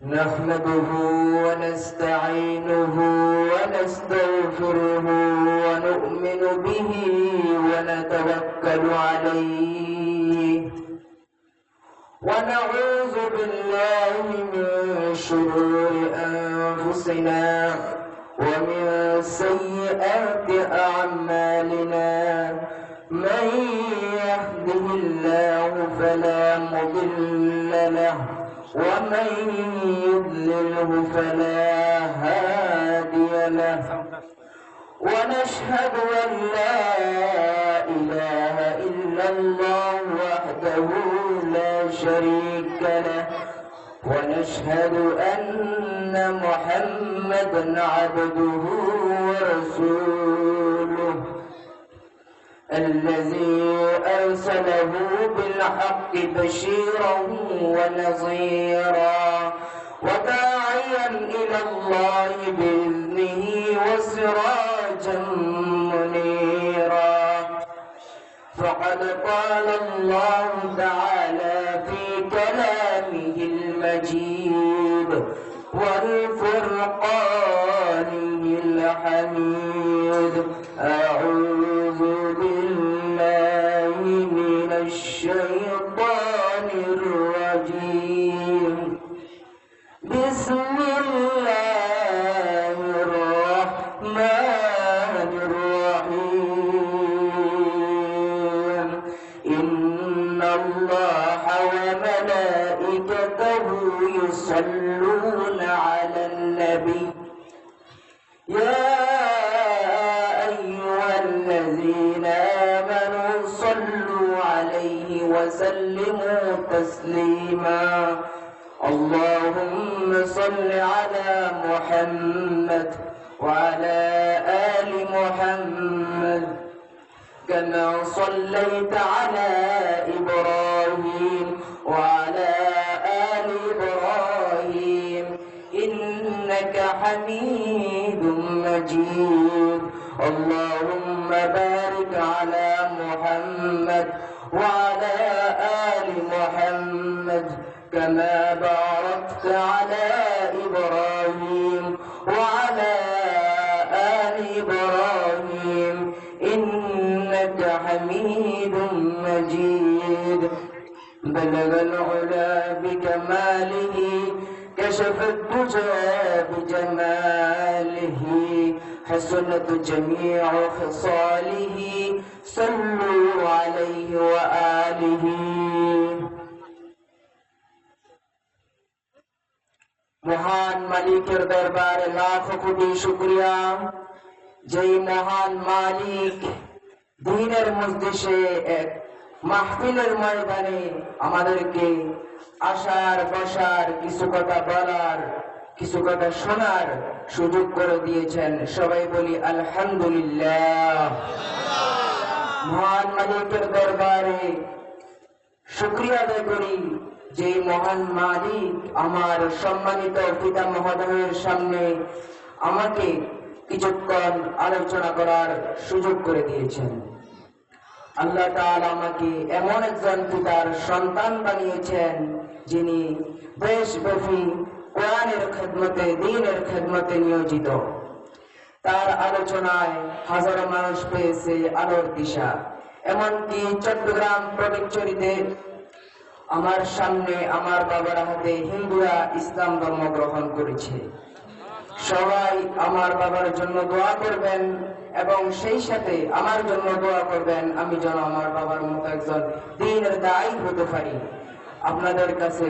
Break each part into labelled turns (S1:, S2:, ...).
S1: نحمده ونستعينه ونستغفره ونؤمن به ونتوكل عليه ونعوذ بالله من شرور أنفسنا ومن سيئات أعمالنا من يهده الله فلا مضل له ومن يضلله فلا هادي له ونشهد أن لا إله إلا الله وحده لا شريك له ونشهد أن محمدا عبده ورسوله الذي أرسله بالحق بشيرا ونظيرا وداعيا إلى الله بإذنه وسراجا منيرا فقد قال الله تعالى في كلامه المجيد والفرقانه الحميد أعوذ بالله من الشيطان الرجيم بسم الله الرحمن الرحيم إن الله وملائكته يصلون على النبي يا أيها الذين آمنوا صلوا عليه وسلموا تسليما اللهم صل على محمد وعلى آل محمد كما صليت على إبراهيم وعلى آل إبراهيم إنك حميد مجيد اللهم بارك على محمد وعلى آل محمد كما باركت على إبراهيم وعلى آل إبراهيم إنك حميد مجيد بلغ العلا بكماله كشف الدجى بجماله حسنت جميع خصاله صلوا عليه وآله মহান মালিকের দরবারে লাখ কোটি শুকরিয়া যেই মহান মালিক দ্বীনের মজলিসে এক মাহফিলের ময়দানে আমাদেরকে আসার বসার কিছু কথা বলার কিছু কথা শোনার সুযোগ করে দিয়েছেন সবাই বলি আলহামদুলিল্লাহ মহান মালিকের দরবারে শুকরিয়া আদায় করি যে মহান মালিক আমার সম্মানিত পিতা মহোদয়ের সামনে আমাকে কিছুক্ষণ আলোচনা করার সুযোগ করে দিয়েছেন আল্লাহ তাআলা আমাকে এমন একজন পিতার সন্তান বানিয়েছেন যিনি দেশব্যাপী কোরআনের খেদমতে দ্বীনের খেদমতে নিয়োজিত তার আলোচনায় হাজারো মানুষ পেয়েছে আলোর দিশা এমনকি চট্টগ্রাম ফটিকছড়িতে আমার সামনে আমার বাবার হাতে হিন্দুরা ইসলাম ধর্ম গ্রহণ করেছে সবাই আমার বাবার জন্য দোয়া করবেন এবং সেই সাথে আমার জন্য দোয়া করবেন আমি যেন আমার বাবার মতো একজন দ্বীনের দায়ী হতে পারি আপনাদের কাছে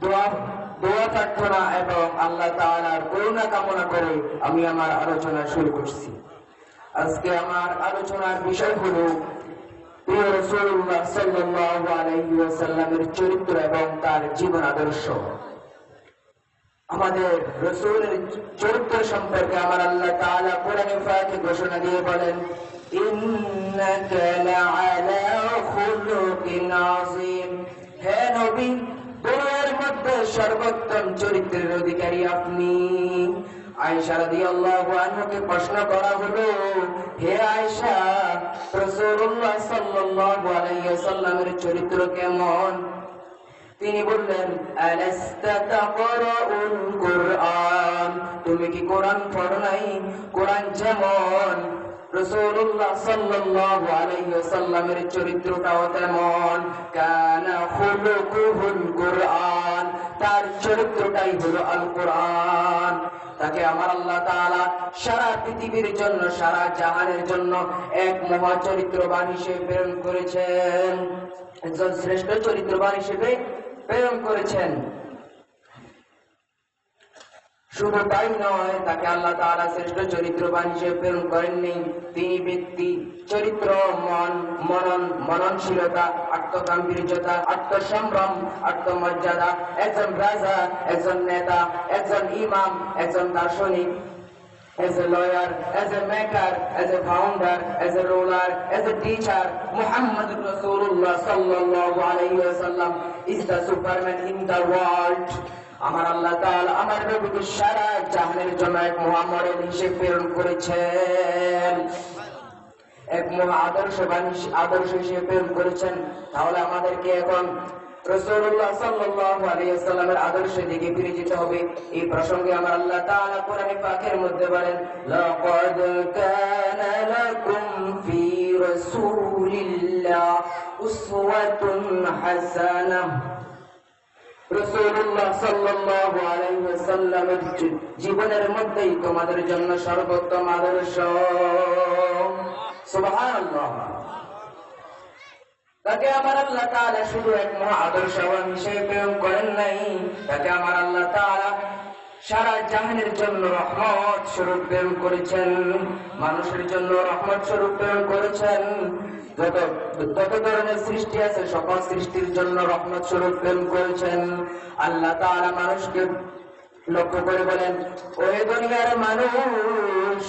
S1: দোয়া প্রার্থনা এবং আল্লাহ তাআলার করুণা কামনা করে আমি আমার আলোচনা শুরু করছি আজকে আমার আলোচনার বিষয় হলো প্রিয় রাসূলুল্লাহ সাল্লাল্লাহু আলাইহি ওয়াসাল্লামের চরিত্র এবং তার জীবন আদর্শ আমাদের রাসূলের চরিত্র সম্পর্কে আমার আল্লাহ তাআলা কোরআনে পাকে ঘোষণা দিয়ে বলেন ইন্নাকা লাআলা খুলুকিন আযীম হে নবী তোমার মধ্যে সর্বোত্তম চরিত্রের অধিকারী আপনি আয়েশা রাদিয়াল্লাহু আনহাকে প্রশ্ন করা হলো, হে আয়েশা, রাসূলুল্লাহ সাল্লাল্লাহু আলাইহি ওয়াসাল্লামের চরিত্র কেমন? তিনি বললেন, আলাস্তা তাকরাউল কুরআন, তুমি কি কোরআন পড়ো নাই? কোরআন যেমন রাসূলুল্লাহ সাল্লাল্লাহু আলাইহি ওয়াসাল্লামের চরিত্রটাও তেমন। কানা খুলুকুহুল কুরআন, তার চরিত্রটাই হলো আল কোরআন। তাকে আমার আল্লাহ তাআলা সারা পৃথিবীর জন্য, সারা জাহানের জন্য এক মহা চরিত্রবান হিসেবে প্রেরণ করেছেন, একজন শ্রেষ্ঠ চরিত্রবান হিসেবে প্রেরণ করেছেন। শুধু তাই নয়, তাকে আল্লাহ তাআলা শ্রেষ্ঠ চরিত্রবান হিসেবে প্রেরণ করেননি, তিনি ব্যক্তি চরিত্র, মননশীলতা, আত্মগাম্ভীর্যতা, আত্মসম্ভ্রম, আত্মমর্যাদা, একজন রাজা, একজন নেতা, একজন ইমাম, একজন দার্শনিক, as a lawyer, as a maker, as a founder, as a ruler, as a teacher, Muhammad Rasulullah sallallahu alayhi wa sallam is the superman in the world. আমার আল্লাহ তাআলা আমার নবীকে সারা জাহানের জন্য এক মহা মডেল হিসেবে প্রেরণ করেছেন, এক মহা আদর্শ হিসেবে প্রেরণ করেছেন। তাহলে আমাদেরকে এখন রাসূলুল্লাহ সাল্লাল্লাহু আলাইহি ওয়াসাল্লামের আদর্শের দিকে ফিরে যেতে হবে। এই প্রসঙ্গে আমার আল্লাহ তাআলা কোরআনে পাকের মধ্যে বলেন, লাকাদ কানা লাকুম ফি রাসূলিল্লাহ উসওয়াতুন হাসানাহ। রাসূলুল্লাহ সাল্লাল্লাহু আলাইহি ওয়াসাল্লামের জীবনের মধ্যেই তোমাদের জন্য সর্বোত্তম আদর্শ। সুবহানাল্লাহ। তাকে আমার আল্লাহ তাআলা শুধু এক মহা আদর্শবান হিসেবে প্রেরণ করেন নাই, তাকে আমার আল্লাহ তাআলা সারা জাহানের জন্য রহমত স্বরূপ প্রেরণ করেছেন, মানুষের জন্য রহমত স্বরূপ প্রেরণ করেছেন। যত ধরনের সৃষ্টি আছে সকল সৃষ্টির জন্য রহমত স্বরূপ প্রেরণ করেছেন। আল্লাহ তাআলা মানুষকে লক্ষ্য করে বলেন, ওহে দুনিয়ার মানুষ,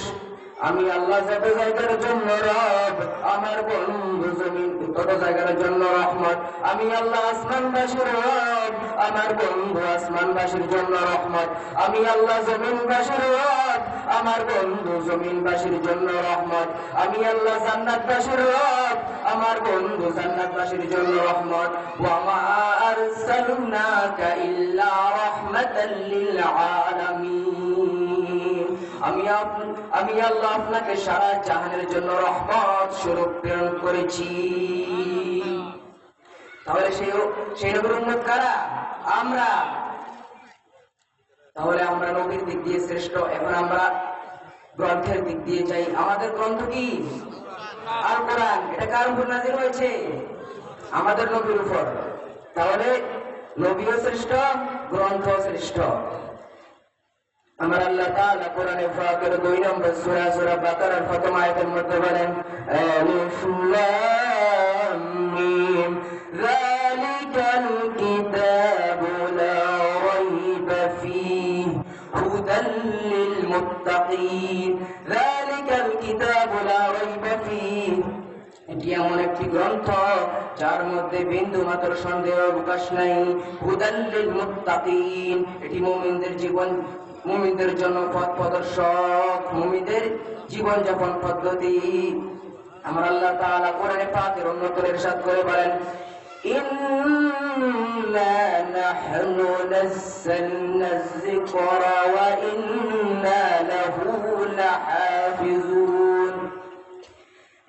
S1: আমি আল্লাহ যত জায়গার জন্য রব, আমার বন্ধু জমিন তত জায়গার জন্য রহমত। আমি আল্লাহ আসমানবাসীর রব, আমার বন্ধু আসমানবাসীর জন্য রহমত। আমি আল্লাহ জমিনবাসীর রব, আমার বন্ধু জমিনবাসীর জন্য রহমত। আমি আল্লাহ জান্নাতবাসীর রব, আমার বন্ধু জান্নাতবাসীর জন্য রহমত। ওয়া মা আরসালনাকা ইল্লা রাহমাতাল লিল আলামিন। আমি আল্লাহ আপনাকে সারা জাহানের জন্য রহমত স্বরূপ প্রেরণ করেছি। তাহলে সেই নবীর উম্মত কারা? আমরা। তাহলে আমরা নবীর দিক দিয়ে শ্রেষ্ঠ। এখন আমরা গ্রন্থের দিক দিয়ে যাই। আমাদের গ্রন্থ কি? আল কোরআন। এটা কার উপর নাযিল হয়েছে? আমাদের নবীর উপর। তাহলে নবীও শ্রেষ্ঠ, গ্রন্থ শ্রেষ্ঠ। আমার আল্লাহ তাআলা কোরআনে পাকের 2 নম্বর সূরা বাকারার প্রথম আয়াতের মধ্যে বলেন, আলিফ লাম মিম যালিকাল কিতাবু লা রাইবা ফীহি হুদাল লিল মুত্তাকিন। যালিকাল কিতাবু লা রাইবা ফীহি, এটি এমন একটি গ্রন্থ যার মধ্যে বিন্দু মাত্র সন্দেহ অবকাশ নাই। হুদাল লিল মুত্তাকিন, এটি মুমিনদের জন্য পথ প্রদর্শক, মুমিনদের জীবন যাপন পদ্ধতি। আমার আল্লাহ তাআলা কোরআনে পাকের অন্যতর ইরশাদ করে বলেন, ইন্না নাহনু নাযালনা যিকরা ওয়া ইন্না লাহু লাহাফিজুন।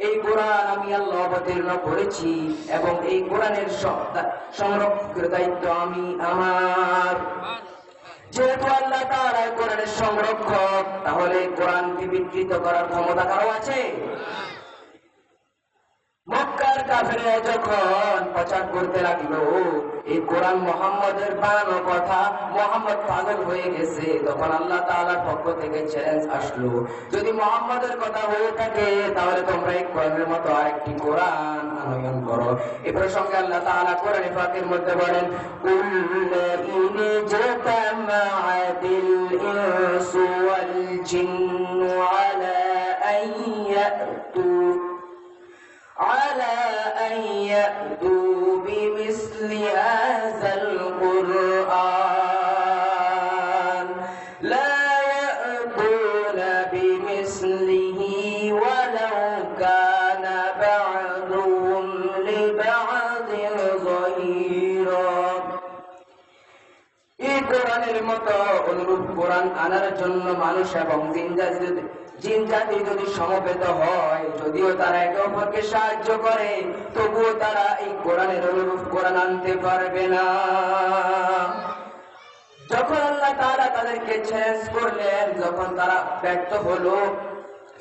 S1: এই কোরআন আমি আল্লাহ অবতীর্ণ করেছি এবং এই কোরআনের সংরক্ষণের দায়িত্ব আমার। যেহেতু আল্লাহ তাআলা কোরআনের সংরক্ষক, তাহলে কোরআনকে বিকৃত করার ক্ষমতা কারো আছে? মক্কার কাফেররা যখন প্রচার করতে লাগলো এই কোরআন মুহাম্মদের বানানো কথা, মুহাম্মদ পাগল হয়ে গেছে, তখন আল্লাহ তাআলার পক্ষ থেকে চ্যালেঞ্জ আসলো, যদি মুহাম্মদের কথা হয়ে থাকে তাহলে তোমরা এই কোরআনের মতো আরেকটি কোরআন আনয়ন করো। এই প্রসঙ্গে আল্লাহ তাআলা কোরআনে পাকের মধ্যে বলেন, কুল ইন জাতামাআতিল ইনসু ওয়াল জিন্নু আলা أن يأتوا بمثل هذا القرآن لا يأتون بمثله ولو كان بعضهم لبعض ظهيرا. কোরআনের মতো অনুরূপ কোরআন আনার জন্য মানুষ এবং জিন জাতি যদি সমবেত হয়, যদিও তারা একে অপরকে সাহায্য করে, তবুও তারা এই কোরআনের অনুরূপ কোরআন আনতে পারবে না। যখন আল্লাহ তাআলা তাদেরকে চ্যালেঞ্জ করলেন, যখন তারা ব্যর্থ হলো,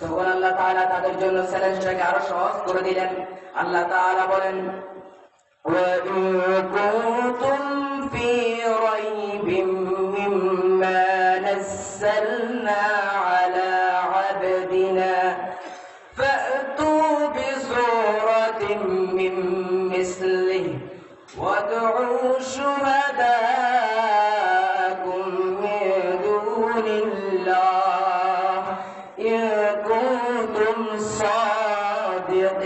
S1: তখন আল্লাহ তাআলা তাদের জন্য চ্যালেঞ্জটাকে আরো সহজ করে দিলেন। আল্লাহ তাআলা বলেন, وَإِن كُنتُمْ فِي رَيْبٍ مِّمَّا نَزَّلْنَا عَلَىٰ عَبْدِنَا فَأْتُوا بِسُورَةٍ مِّن مِّثْلِهِ وَادْعُوا شُهَدَاءَكُم مِّن دُونِ اللَّهِ إِن كُنتُمْ صَادِقِينَ।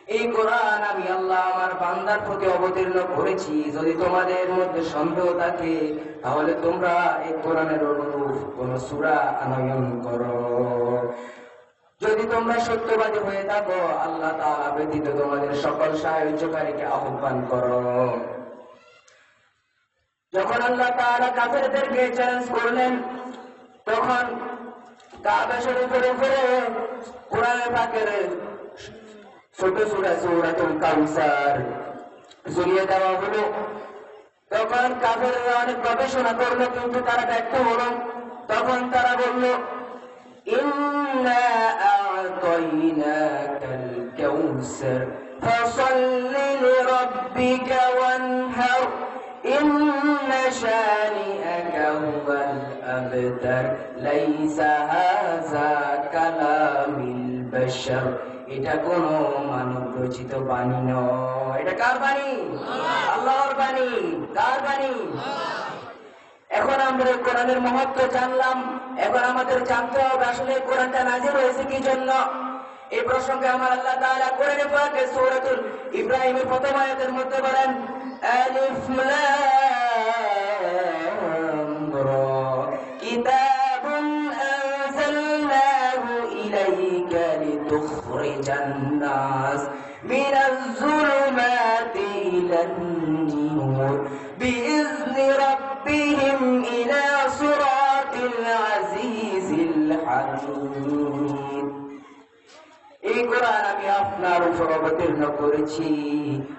S1: এই কোরআন আমি আল্লাহ আমার বান্দার প্রতি অবতীর্ণ করেছি। যদি তোমাদের মধ্যে সন্দেহ থাকে, তাহলে তোমরা এই কোরআনের অনুরূপ কোন সূরা আনয়ন করো। যদি তোমরা সত্যবাদী হয়ে থাকো, আল্লাহ তাআলা ব্যতীত তোমাদের সকল সাহায্যকারীকে আহ্বান করো। যখন আল্লাহ তাআলা কাফেরদেরকে চ্যালেঞ্জ করলেন, তখন কাবা শরীফের উপরে কোরআন পাকের ছোট সূরা সূরাতুল কাউসার ঝুলিয়ে দেওয়া হলো। তখন কাফেররা অনেক গবেষণা করলো, কিন্তু তারা ব্যর্থ হলো। তখন তারা বলল, ইন্না আ'তাইনাকাল কাউসার ফাসাল্লি লিরাব্বিকা ওয়ানহার ইন্না শানিআকা হুয়াল আবতার লাইসা হাযা কালামিল বাশার। এটা কোন মানব রচিত বাণী নয়। এটা কার বাণী? আল্লাহর বাণী। কার বাণী? এখন আমরা কোরআনের মহত্ব জানলাম। এখন আমাদের জানতে হবে আসলে কোরআনটা নাযিল হয়েছে কি জন্য। এই প্রসঙ্গে আমার আল্লাহ তাআলা কোরআনে পাকে সূরাতুল ইব্রাহিমের প্রথম আয়াতের মধ্যে বলেন, আলিফ লাম রা কিতাবুন আনজালনাহু ইলাইকা লিতুখরিজান নাস মিনাজ যুলুমাতি ইলান নূর বিইذনি রাব্বিহিম ইলা সিরাতিল আজিজিল হামিদ। এই কোরআন আমি আপনার উপর অবতীর্ণ করেছি,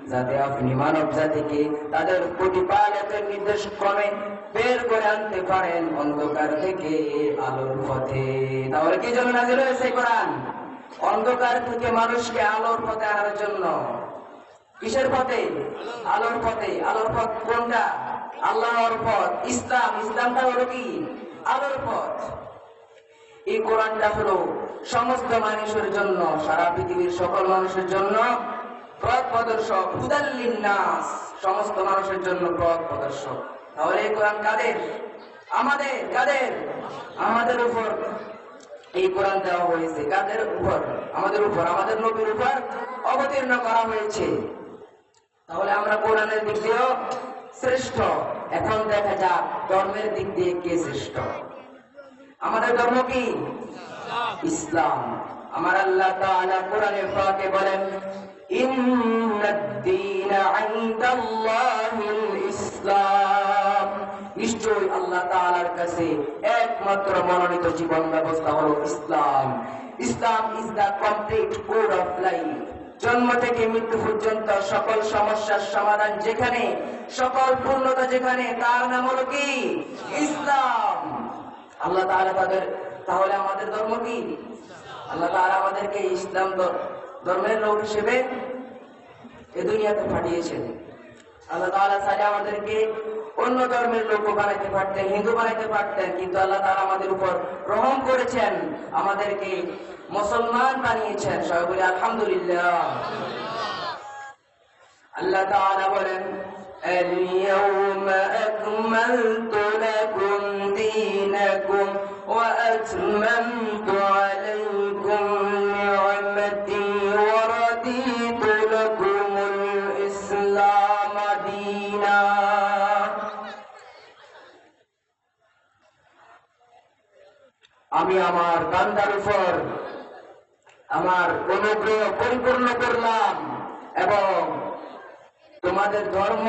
S1: যাতে আপনি মানব জাতিকে তাদের প্রতিপালকের নির্দেশ ক্রমে বের করে আনতে পারেন অন্ধকার থেকে আলোর পথে। তাহলে কি জন্য নাযিল হয়েছে কোরআন? অন্ধকার থেকে মানুষকে আলোর পথে আনার জন্য। কিসের পথে? আলোর পথে। আলোর পথ কোনটা? আল্লাহর পথ, ইসলাম। ইসলামটা হলো কি? আলোর পথ। এই কোরআনটা হলো সমস্ত মানুষের জন্য, সারা পৃথিবীর সকল মানুষের জন্য পথ প্রদর্শক, হুদাল লিন্নাস, সমস্ত মানুষের জন্য পথ প্রদর্শক। তাহলে এই কোরআন কাদের? আমাদের। কাদের? আমাদের উপর এই কোরআন দেওয়া হয়েছে। কাদের উপর? আমাদের উপর, আমাদের নবীর উপর অবতীর্ণ করা হয়েছে। তাহলে আমরা কোরআনের দিক দিয়েও শ্রেষ্ঠ। এখন দেখা যাক ধর্মের দিক দিয়ে কে শ্রেষ্ঠ। আমাদের ধর্ম কি? ইসলাম। আমার আল্লাহ তাআলা কোরআনে পাকে বলেন, ইন্নাদ-দীনা ইনদাল্লাহিল ইসলাম। নিশ্চয়ই আল্লাহ তাআলার কাছে একমাত্র মনোনীত জীবন ব্যবস্থা হলো ইসলাম। Islam is the complete code of life. জন্ম থেকে মৃত্যু পর্যন্ত সকল সমস্যার সমাধান যেখানে, সকল পূর্ণতা যেখানে, তার নাম হলো কি? ইসলাম। আল্লাহ তাআলা তাহলে আমাদের ধর্ম কি? আল্লাহ তাআলা আমাদেরকে ইসলাম ধর্মের লোক হিসেবে এই দুনিয়াতে পাঠিয়েছেন। আল্লাহ তাআলা চাইলে আমাদেরকে অন্য ধর্মের লোক বানাইতে পারতেন, হিন্দু বানাইতে পারতেন, কিন্তু আল্লাহ তাআলা আমাদের উপর রহম করেছেন, আমাদেরকে মুসলমান বানিয়েছেন। সবাই বলি আলহামদুলিল্লাহ। আল্লাহ তাআলা বলেন, اليوم أكملت لكم دينكم وأتممت عليكم نعمتي ورضيت لكم الإسلام دينا। আমি আমার বান্দার উপর আমার অনুগ্রহ পরিপূর্ণ করলাম এবং তোমাদের ধর্ম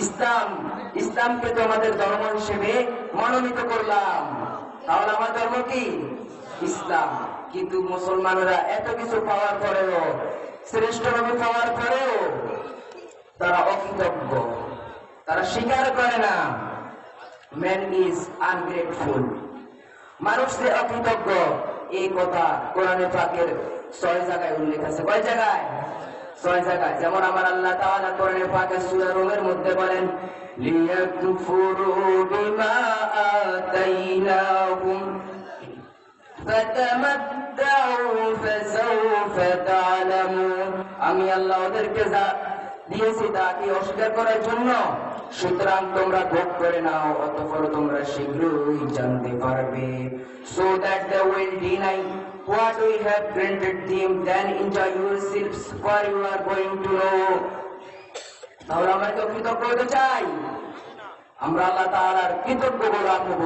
S1: ইসলামকে তো আমাদের ধর্ম হিসেবে মনোনীত করলাম, তাহলে আমার ধর্ম কি? ইসলাম। কিন্তু মুসলমানরা এত কিছু পাওয়ার পরেও, শ্রেষ্ঠ নবী পাওয়ার পরেও তারা অকৃতজ্ঞ, তারা স্বীকার করে না। ম্যান ইজ আনগ্রেটফুল, মানুষ যে অকৃতজ্ঞ, এই কথা কোরআনে পাকের 6 জায়গায় উল্লেখ আছে। কয় জায়গায়? 6 জায়গায়। যেমন আমার আল্লাহ তাআলা কোরআনে পাকের সূরা রুমের মধ্যে বলেন, লিয়াকফুরু বিমা আতাইনাহুম ফাতামাত্তাউ ফাসাউফা তা'লামুন। আমি আল্লাহ ওদেরকে যা দিয়েছি তাকে অস্বীকার করার জন্য, সুতরাং তোমরা ভোগ করে নাও, অতঃপর তোমরা শীঘ্রই জানতে পারবে। So that they will deny what we have granted them, then enjoy yourselves, for you are going to know. তাহলে আমরা তো কৃতজ্ঞ হতে চাই, আমরা আল্লাহ তাআলার কৃতজ্ঞ গোলাম হব।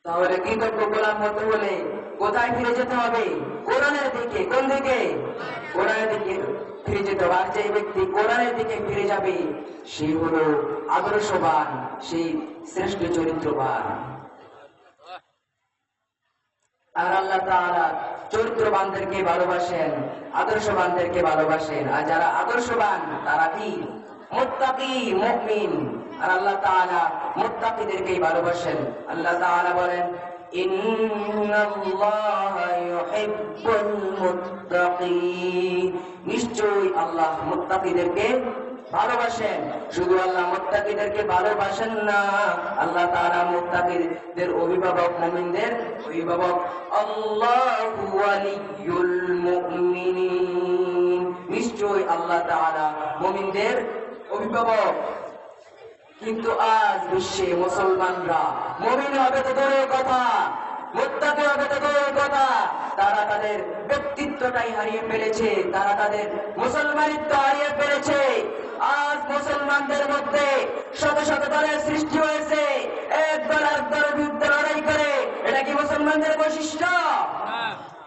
S1: তাহলে কৃতজ্ঞ গোলাম হতে হলে কোথায় ফিরে যেতে হবে? কোরআনের দিকে। কোন দিকে? কোরআনের দিকে ফিরে যেতে হবে। আর যে ব্যক্তি কোরআনের দিকে ফিরে যাবে, সে হলো আদর্শবান, সেই শ্রেষ্ঠ চরিত্রবান। আর আল্লাহ তাআলা চরিত্রবানদেরকে ভালোবাসেন, আদর্শবানদেরকে ভালোবাসেন। আর যারা আদর্শবান তারা কি? মুত্তাকি, মুমিন। আর আল্লাহ তাআলা মুত্তাকিদেরকেই ভালোবাসেন। আল্লাহ তাআলা বলেন, ইন্নাল্লাহা ইউহিব্বুল মুত্তাকিন। নিশ্চয়ই আল্লাহ মুত্তাকিদেরকে ভালোবাসেন। শুধু আল্লাহ মুত্তাকিদেরকে ভালোবাসেন না, আল্লাহ তাআলা মুত্তাকিদের অভিভাবক, মুমিনদের অভিভাবক। আল্লাহু ওয়ালিয়ুল মুমিনিন। নিশ্চয়ই আল্লাহ তাআলা মুমিনদের অভিভাবক। কিন্তু আজ বিশ্বে মুসলমানরা মুমিন হবে তো দূরের কথা, মুত্তাকি হবে তো দূরের কথা, তারা তাদের ব্যক্তিত্বটাই হারিয়ে ফেলেছে, তারা তাদের মুসলমানিত্ব হারিয়ে ফেলেছে। আজ মুসলমানদের মধ্যে শত শত দলের সৃষ্টি হয়েছে, এক দল আর দলের বিরুদ্ধে লড়াই করে। এটা কি মুসলমানদের বৈশিষ্ট্য?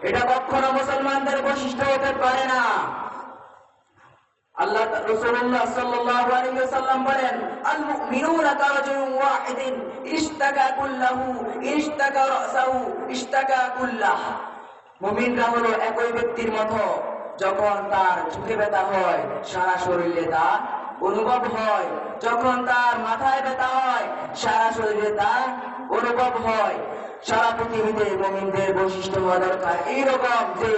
S1: এটা কখনো মুসলমানদের বৈশিষ্ট্য হতে পারে না। আল্লাহ রাসূলুল্লাহ সাল্লাল্লাহু আলাইহি ওয়াসাল্লাম বলেন, আল মুমিনুনা কারাজুলুন ওয়াহিদিন ইশতাকা কুল্লাহু ইশতাকা রাসাহু ইশতাকা কুল্লাহ। মুমিনরা হলো একই ব্যক্তির মতো, যখন তার চোখে ব্যথা হয় সারা শরীরে তা অনুভব হয়, যখন তার মাথায় ব্যথা হয় সারা শরীরে তা অনুভব হয়। সারা পৃথিবীতে মুমিনদের বৈশিষ্ট্য হওয়া দরকার এইরকম যে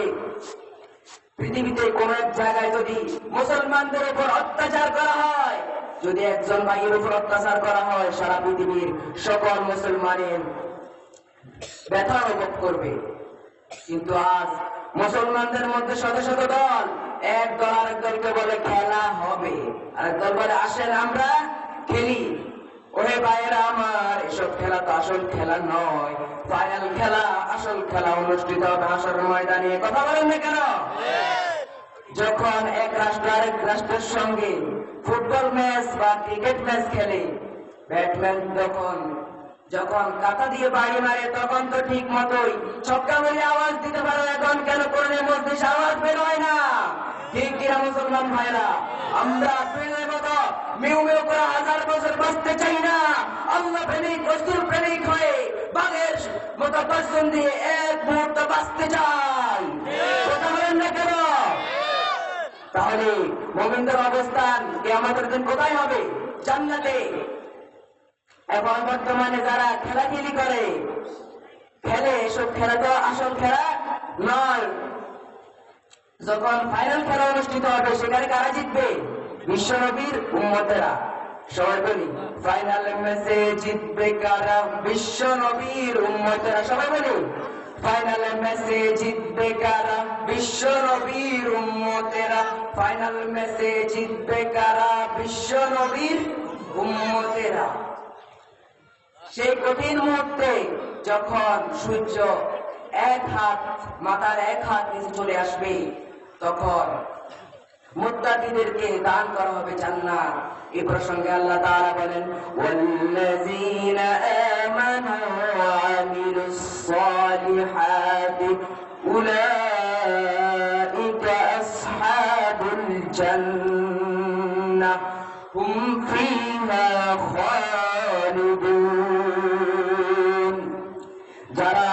S1: পৃথিবীতে কোন এক জায়গায় যদি মুসলমানদের উপর অত্যাচার করা হয়, যদি একজন ভাইয়ের উপর অত্যাচার করা হয়, সারা পৃথিবীর সকল মুসলমানের ব্যথা অনুভব করবে। কিন্তু আজ মুসলমানদের মধ্যে শত শত দল, এক দল আরেক দলকে বলে খেলা হবে, আরেক দল বলে আসেন আমরা খেলি। ওরে ভাইয়েরা আমার, এসব খেলা তো আসল খেলা নয়। ফাইনাল খেলা, আসল খেলা অনুষ্ঠিত হবে হাসরের ময়দানে। কথা বলেন না কেন? যখন এক রাষ্ট্র আরেক রাষ্ট্রের সঙ্গে ফুটবল ম্যাচ বা ক্রিকেট ম্যাচ খেলে, ব্যাটম্যান যখন কাঁটা দিয়ে বাড়ি মারে, তখন তো ঠিক মতোই ছক্কা মেরে আওয়াজ দিতে পারে। এখন কেন কোরআনের মধ্যে আওয়াজ বের হয় না? ঠিক কিনা মুসলমান ভাইরা? আমরা প্রেমের মতো মেউ মেউ করে 1000 বছর বাঁচতে চাই না। আল্লাহ প্রেমিক, রাসূল প্রেমিক হয়ে বাঘের মতো গর্জন দিয়ে এক মুহূর্ত বাঁচতে চাই। কথা বলেন না কেন? তাহলে মুমিনদের অবস্থান কিয়ামতের দিন কোথায় হবে? জান্নাতে। এখন বর্তমানে যারা খেলাখেলি করে, খেলে, এসব খেলা তো আসল খেলা নয়। যখন ফাইনাল খেলা অনুষ্ঠিত হবে, সেখানে কারা জিতবে? বিশ্বনবীর উম্মতেরা। সবাই বলি, ফাইনাল ম্যাচে জিতবে কারা? বিশ্বনবীর উম্মতেরা। সবাই বলি, ফাইনাল ম্যাচে জিতবে কারা? বিশ্বনবীর উম্মতেরা। ফাইনাল ম্যাচে জিতবে কারা? বিশ্বনবীর উম্মতেরা। সেই কঠিন মুহূর্তে যখন সূর্য মাথার এক হাত নিচে চলে আসবে, তখন মুত্তাকিদেরকে দান করা হবে জান্নাত। এই প্রসঙ্গে আল্লাহ তাআলা বলেন, ওয়াল্লাযীনা আমানু ওয়া আমিলুস সালিহাতি উলাইকা আসহাবুল জান্নাহ হুম ফিহা খালিদুন। যারা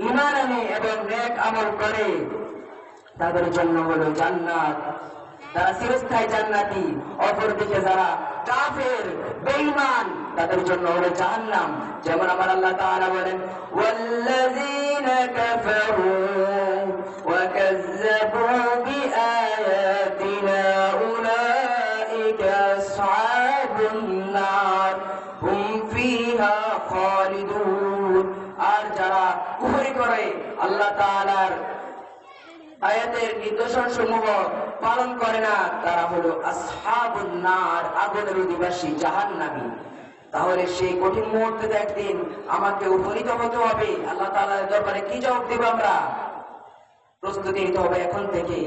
S1: ঈমান আনে এবং নেক আমল করে তাদের জন্য হলো জান্নাত, তারা চিরস্থায়ী জান্নাতি। অপরদিকে যারা কাফের বেঈমান তাদের জন্য হলো জাহান্নাম। যেমন আমার আল্লাহ তাআলা বলেন, ওয়াল্লাযীনা কাফারু ওয়া কাযযাবু বিআয়াতিনা উলাইকা আসহাবুন নার হুম ফিহা খালিদুন। আর যারা কুফরি করে আল্লাহ তাআলার আয়াতের নিদর্শন সমূহ পালন করে না তারা হলো আসহাবুন নার, আগুনের অধিবাসী, জাহান্নামী। তাহলে সেই কঠিন মুহূর্তে একদিন আমাকে উপনীত হতে হবে। আল্লাহ তাআলার দরবারে কি জবাব দেব আমরা? প্রস্তুতি নিতে হবে এখন থেকে।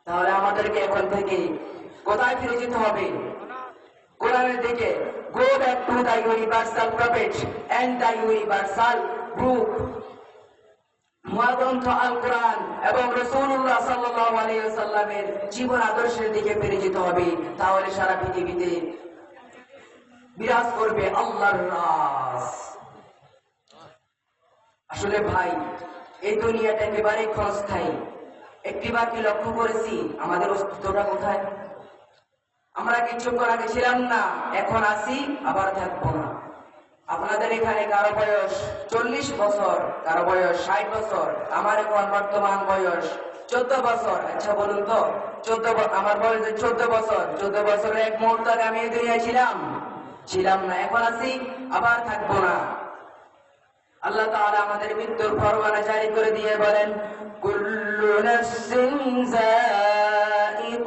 S1: তাহলে আমাদেরকে এখন থেকে কোথায় ফিরে যেতে হবে? কোরআনের দিকে। Go back to the universal prophet and the universal book, মহাগ্রন্থ আল কোরআন এবং রাসূলুল্লাহ সাল্লাল্লাহু আলাইহি ওয়াসাল্লামের জীবন আদর্শের দিকে ফিরে যেতে হবে। তাহলে সারা পৃথিবীতে বিরাজ করবে আল্লাহর রাজ। আসলে ভাই, এই দুনিয়াটা একেবারে ক্ষণস্থায়ী। একটিবার কি লক্ষ্য করেছি আমাদের অস্তিত্বটা কোথায়? আমরা কিছুক্ষণ আগে ছিলাম না, এখন আছি, আবার থাকবো না। আপনাদের এখানে কারো বয়স 40 বছর, কারো বয়স 60 বছর, আমার এখন বর্তমান বয়স 14 বছর। আচ্ছা বলুন তো, আমার বয়স 14 বছর, 14 বছরের এক মুহূর্ত আগে আমি এই দুনিয়ায় ছিলাম না, এখন আছি, আবার থাকবো না। আল্লাহ তাআলা আমাদের মৃত্যুর পরোয়ানা জারি করে দিয়ে বলেন, কুল্লু নাফসিন যায়িকাতুল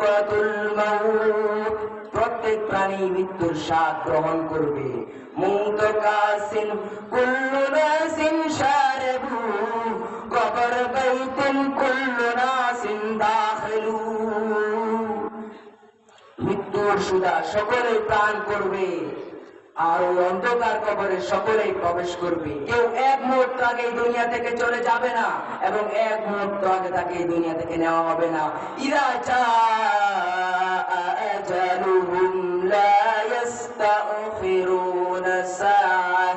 S1: মাউত, প্রত্যেক প্রাণী মৃত্যুর স্বাদ গ্রহণ করবে। মুনতাকাসিন কুল্লু নাসিন শারিবু কবর বাইতিন কুল্লু নাসিন দাখিলু, মৃত্যুর সুধা সকলেই পান করবে আর অন্ধকার কবরে সকলেই প্রবেশ করবে। কেউ এক মুহূর্ত আগে এই দুনিয়া থেকে চলে যাবে না এবং এক মুহূর্ত আগে তাকে এই দুনিয়া থেকে নেওয়া হবে না। ইযা জাআ আজালুহুম লা ইস্তাখিরুনা সাআ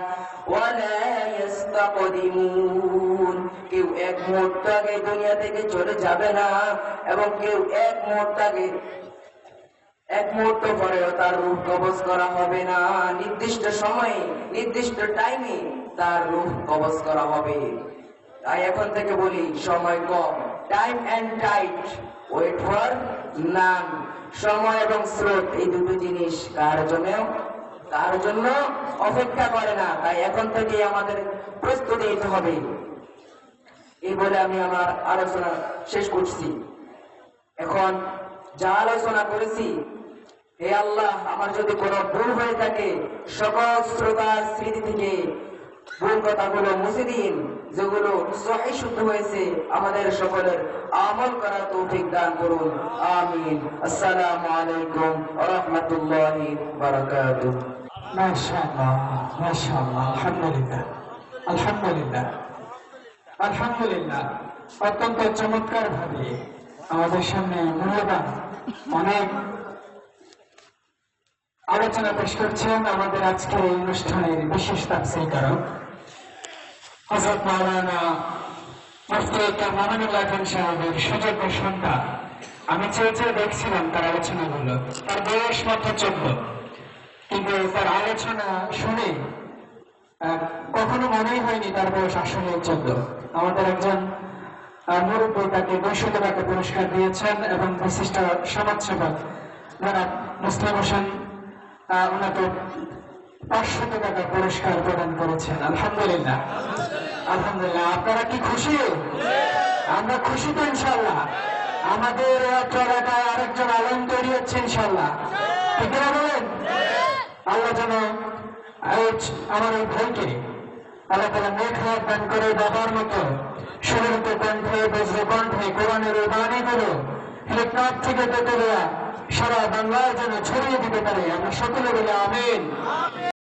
S1: ওয়া লা ইস্তাকদিমুন। কেউ এক মুহূর্ত আগে এই দুনিয়া থেকে চলে যাবে না এবং কেউ এক মুহূর্ত পরেও তার রূহ কবজ করা হবে না। নির্দিষ্ট সময়ে নির্দিষ্ট টাইমে তার রূহ কবজ করা হবে। তাই এখন থেকে বলি, সময় কম, time and tide, wait for none. সময় এবং স্রোত এই দুটো জিনিস কার জন্য অপেক্ষা করে না। তাই এখন থেকে আমাদের প্রস্তুতি নিতে হবে। এই বলে আমি আমার আলোচনা শেষ করছি। এখন যা আলোচনা করেছি, হে আল্লাহ, আমার যদি কোনো ভুল হয়ে থাকে সকল শ্রোতার স্মৃতি থেকে ভুল কথাগুলো মুছে দিন। যেগুলো সহিহ শুদ্ধ হয়েছে আমাদের সকলের আমল করার তৌফিক দান করুন। আমিন। আসসালামু আলাইকুম ওয়া রাহমাতুল্লাহি ওয়া বারাকাতুহু।
S2: মাশাআল্লাহ, মাশাআল্লাহ, আলহামদুলিল্লাহ, আলহামদুলিল্লাহ, আলহামদুলিল্লাহ। অত্যন্ত চমৎকার ভাবে আমাদের সামনে মূল্যবান অনেক আলোচনা পেশ করছেন আমাদের আজকের এই অনুষ্ঠানের বিশেষ তাফসীরকারক হযরত মাওলানা মুফতি কামালুল্লাহ খান সাহেবের সুযোগ্য সন্তান। আমি চেয়ে দেখছিলাম তার আলোচনাগুলো। তার বয়স মাত্র 14, কিন্তু তার আলোচনা শুনে কখনো মনেই হয়নি তার বয়স আসলে 14। আমাদের একজন মুরব্বী তাকে 200 টাকা পুরস্কার দিয়েছেন এবং বিশিষ্ট সমাজসেবক জনাব মুসলিম হোসেন ওনাকে 500 টাকা পুরস্কার প্রদান করেছেন। আলহামদুলিল্লাহ, আলহামদুলিল্লাহ। আপনারা কি খুশি? আমরা খুশি তো ইনশাআল্লাহ। আমাদের এলাকায় আরেকজন আলেম তৈরি হচ্ছে ইনশাআল্লাহ, ঠিক না বলেন? আল্লাহ যেন আমার এই ভাইকে আল্লাহ তাআলা নেক হায়াত দান করে বাবার মতো সুরত কণ্ঠে, বজ্র কণ্ঠে কোরআনের এই বাণীগুলো হেলিকপ্টার থেকে পেতে দেওয়া সারা বাংলায় যেন ছড়িয়ে দিতে পারে। আমরা সকলে বলি আমিন।